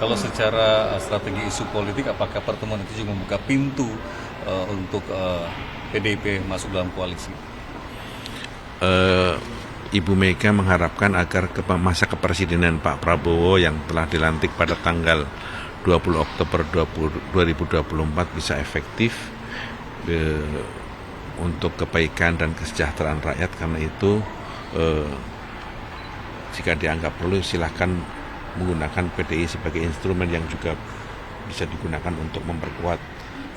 Kalau secara strategi isu politik, apakah pertemuan itu juga membuka pintu untuk PDIP masuk dalam koalisi? Ibu Mega mengharapkan agar masa kepresidenan Pak Prabowo yang telah dilantik pada tanggal 20 Oktober 2024 bisa efektif untuk kebaikan dan kesejahteraan rakyat. Karena itu jika dianggap perlu silahkan menggunakan PDI sebagai instrumen yang juga bisa digunakan untuk memperkuat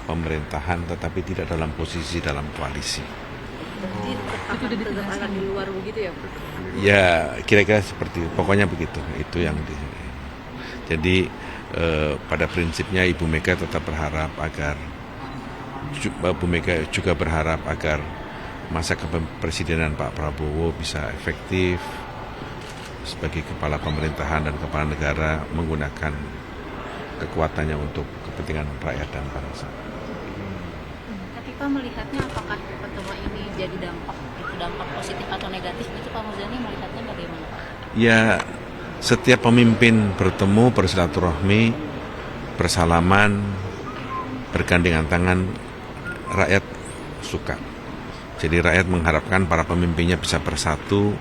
pemerintahan, tetapi tidak dalam posisi dalam koalisi. Tetap akan di luar begitu ya, Pak? Ya, kira-kira seperti itu. Pokoknya begitu. Itu yang jadi pada prinsipnya Ibu Mega tetap berharap agar Bu Mega juga berharap agar masa kepemimpinan Pak Prabowo bisa efektif sebagai kepala pemerintahan dan kepala negara, menggunakan kekuatannya untuk kepentingan rakyat dan bangsa. Tapi Pak melihatnya apakah pertemuan ini jadi dampak positif atau negatif itu, Pak Muzani melihatnya bagaimana, Pak? Ya, setiap pemimpin bertemu, bersilaturahmi, bersalaman, bergandengan tangan, rakyat suka. Jadi rakyat mengharapkan para pemimpinnya bisa bersatu,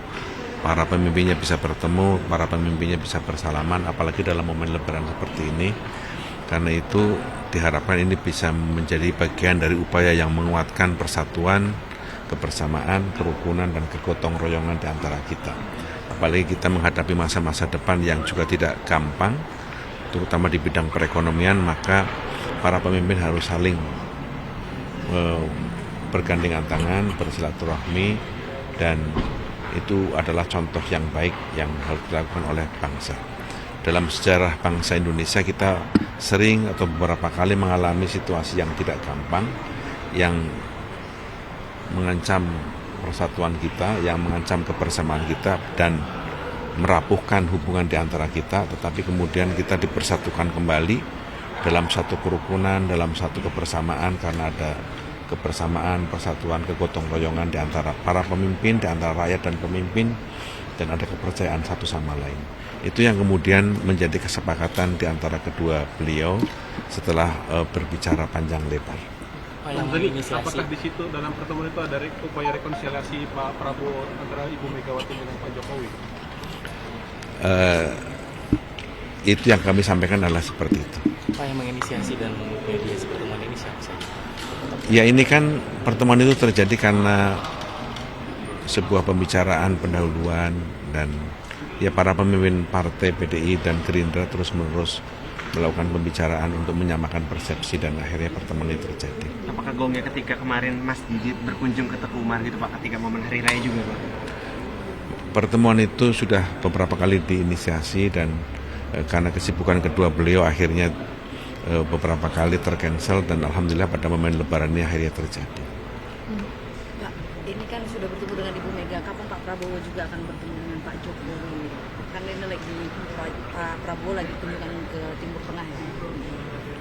para pemimpinnya bisa bertemu, para pemimpinnya bisa bersalaman, apalagi dalam momen Lebaran seperti ini. Karena itu diharapkan ini bisa menjadi bagian dari upaya yang menguatkan persatuan, kebersamaan, kerukunan, dan kegotong royongan di antara kita. Apalagi kita menghadapi masa-masa depan yang juga tidak gampang, terutama di bidang perekonomian, maka para pemimpin harus saling bergandengan tangan, bersilaturahmi, dan itu adalah contoh yang baik yang harus dilakukan oleh bangsa. Dalam sejarah bangsa Indonesia kita sering atau beberapa kali mengalami situasi yang tidak gampang, yang mengancam persatuan kita, yang mengancam kebersamaan kita dan merapuhkan hubungan di antara kita, tetapi kemudian kita dipersatukan kembali dalam satu kerukunan, dalam satu kebersamaan, karena ada kebersamaan, persatuan, kegotong royongan di antara para pemimpin, di antara rakyat dan pemimpin, dan ada kepercayaan satu sama lain. Itu yang kemudian menjadi kesepakatan di antara kedua beliau setelah berbicara panjang lebar. Jadi, apakah di situ dalam pertemuan itu ada upaya rekonsiliasi Pak Prabowo antara Ibu Megawati dengan Pak Jokowi? Itu yang kami sampaikan adalah seperti itu. Pak yang menginisiasi dan mediasi pertemuan ini siapa saja? Ya, ini kan pertemuan itu terjadi karena sebuah pembicaraan pendahuluan, dan ya para pemimpin partai PDI dan Gerindra terus-menerus melakukan pembicaraan untuk menyamakan persepsi, dan akhirnya pertemuan itu terjadi. Apakah gongnya ketika kemarin Mas Didit berkunjung ke Teguh Umar gitu Pak, ketika momen Hari Raya juga Pak? Pertemuan itu sudah beberapa kali diinisiasi, dan karena kesibukan kedua beliau akhirnya beberapa kali tercancel, dan alhamdulillah pada momen Lebaran ini akhirnya terjadi. Pak, ini kan sudah bertemu dengan Ibu Mega, kapan Pak Prabowo juga akan bertemu dengan Pak Jokowi? Kan ini lagi Pak Prabowo lagi kunjungan ke Timur Tengah ya?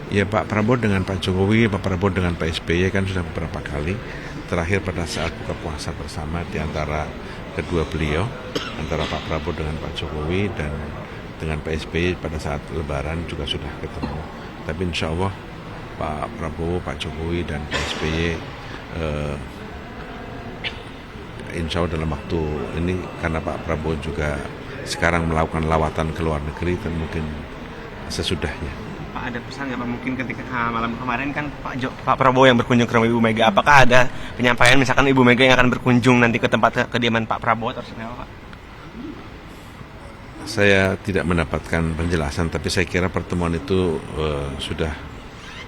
Ya, Pak Prabowo dengan Pak Jokowi, Pak Prabowo dengan Pak SBY kan sudah beberapa kali. Terakhir pada saat buka puasa bersama di antara kedua beliau, antara Pak Prabowo dengan Pak Jokowi, dan dengan Pak SBY pada saat Lebaran juga sudah ketemu. Tapi insya Allah Pak Prabowo, Pak Jokowi, dan Pak SBY insya Allah dalam waktu ini, karena Pak Prabowo juga sekarang melakukan lawatan ke luar negeri, dan mungkin sesudahnya. Pak, ada pesan nggak Pak, mungkin ketika malam kemarin kan Pak Prabowo yang berkunjung ke rumah Ibu Mega, apakah ada penyampaian misalkan Ibu Mega yang akan berkunjung nanti ke tempat kediaman Pak Prabowo atau seperti apa Pak? Saya tidak mendapatkan penjelasan, tapi saya kira pertemuan itu sudah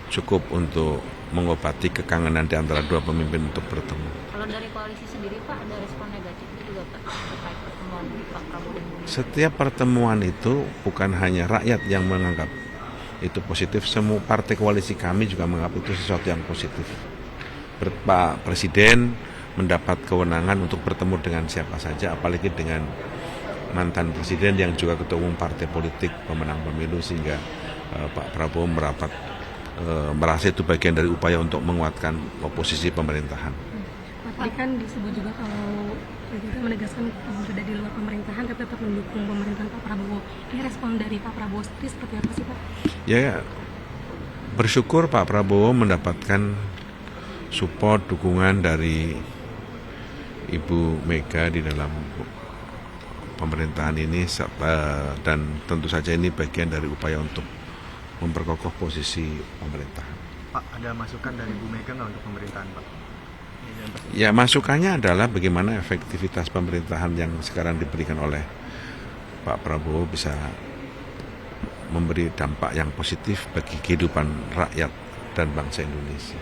cukup untuk mengobati kekangenan di antara dua pemimpin untuk bertemu. Kalau dari koalisi sendiri Pak, ada respon negatif itu juga Pak terkait pertemuan Pak Prabowo dan Bu Mega? Setiap pertemuan itu bukan hanya rakyat yang menganggap itu positif, semua partai koalisi kami juga menganggap itu sesuatu yang positif. Pak Presiden mendapat kewenangan untuk bertemu dengan siapa saja, apalagi dengan mantan presiden yang juga ketua umum partai politik pemenang pemilu, sehingga Pak Prabowo merasa itu bagian dari upaya untuk menguatkan posisi pemerintahan. Tadi kan disebut juga kalau juga menegaskan berada di luar pemerintahan tapi tetap mendukung pemerintahan Pak Prabowo. Ini respon dari Pak Prabowo sendiri seperti apa sih Pak? Ya, bersyukur Pak Prabowo mendapatkan support, dukungan dari Ibu Mega di dalam pemerintahan ini, dan tentu saja ini bagian dari upaya untuk memperkokoh posisi pemerintahan. Pak, ada masukan dari Bu Mega nggak untuk pemerintahan Pak? Ya, masukannya adalah bagaimana efektivitas pemerintahan yang sekarang diberikan oleh Pak Prabowo bisa memberi dampak yang positif bagi kehidupan rakyat dan bangsa Indonesia.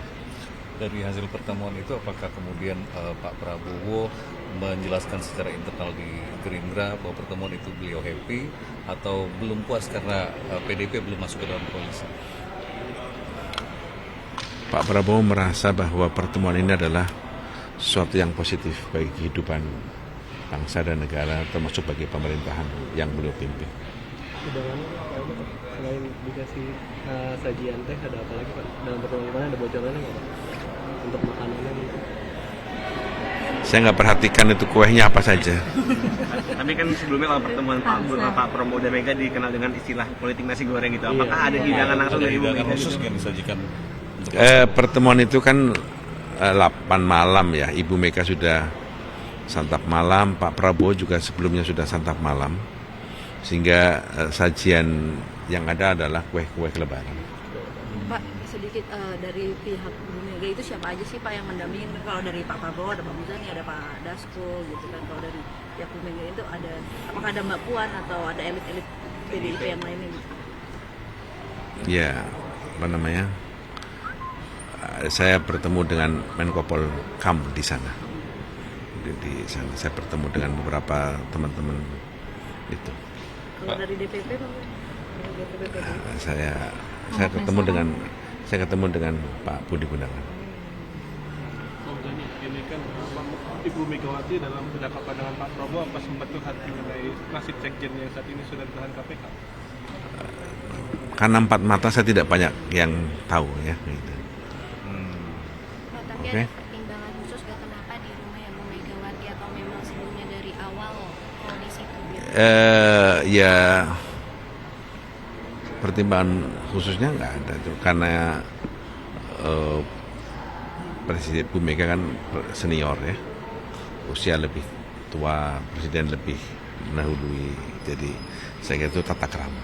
Dari hasil pertemuan itu, apakah kemudian Pak Prabowo menjelaskan secara internal di Gerindra bahwa pertemuan itu beliau happy atau belum puas karena PDIP belum masuk ke dalam koalisi? Pak Prabowo merasa bahwa pertemuan ini adalah sesuatu yang positif bagi kehidupan bangsa dan negara, termasuk bagi pemerintahan yang beliau pimpin. Hidangannya apa aja Pak? Selain dikasih sajian teh, ada apa lagi Pak? Dalam pertemuan kemarin ada bocorannya nggak Pak? Untuk makanannya gitu. Saya nggak perhatikan itu kuehnya apa saja. Tapi kan sebelumnya kalau pertemuan Pak Prabowo dan Mega dikenal dengan istilah politik nasi goreng gitu. Apakah ada hidangan langsung Ada dari Ibu hidangan Mega? khusus yang disajikan untuk Pertemuan itu kan 8 malam ya. Ibu Mega sudah santap malam, Pak Prabowo juga sebelumnya sudah santap malam, sehingga sajian yang ada adalah kue-kue lebaran. Pak, sedikit dari pihak Bu Mega itu siapa aja sih Pak yang mendampingi? Kalau dari Pak Prabowo ada Pak Muzani, ada Pak Dasko gitu kan. Kalau dari pihak Bu Mega itu ada, apakah ada Mbak Puan atau ada elit-elit PDIP yang lainnya gitu? Ya, apa namanya? Saya bertemu dengan Menko Polhukam di sana. Di sana saya bertemu dengan beberapa teman-teman itu. Kalau dari DPP Pak? Dari DPP. Saya ketemu dengan Pak Budi Gunawan. Oh, jadi ini kan Ibu Megawati dalam bercakap dengan Pak Prabowo apa sempat curhat mengenai nasib sekjen yang saat ini sudah ditahan KPK? Karena empat mata saya tidak banyak yang tahu ya. Gitu. Tapi Oke. ada pertimbangan khusus gak kenapa di rumah ya Bu Megawati atau memang sebelumnya dari awal di situ gitu? Ya pertimbangan khususnya nggak ada tuh, karena Presiden Bu Mega kan senior ya, usia lebih tua, presiden lebih mendahului, jadi saya kira itu tata krama.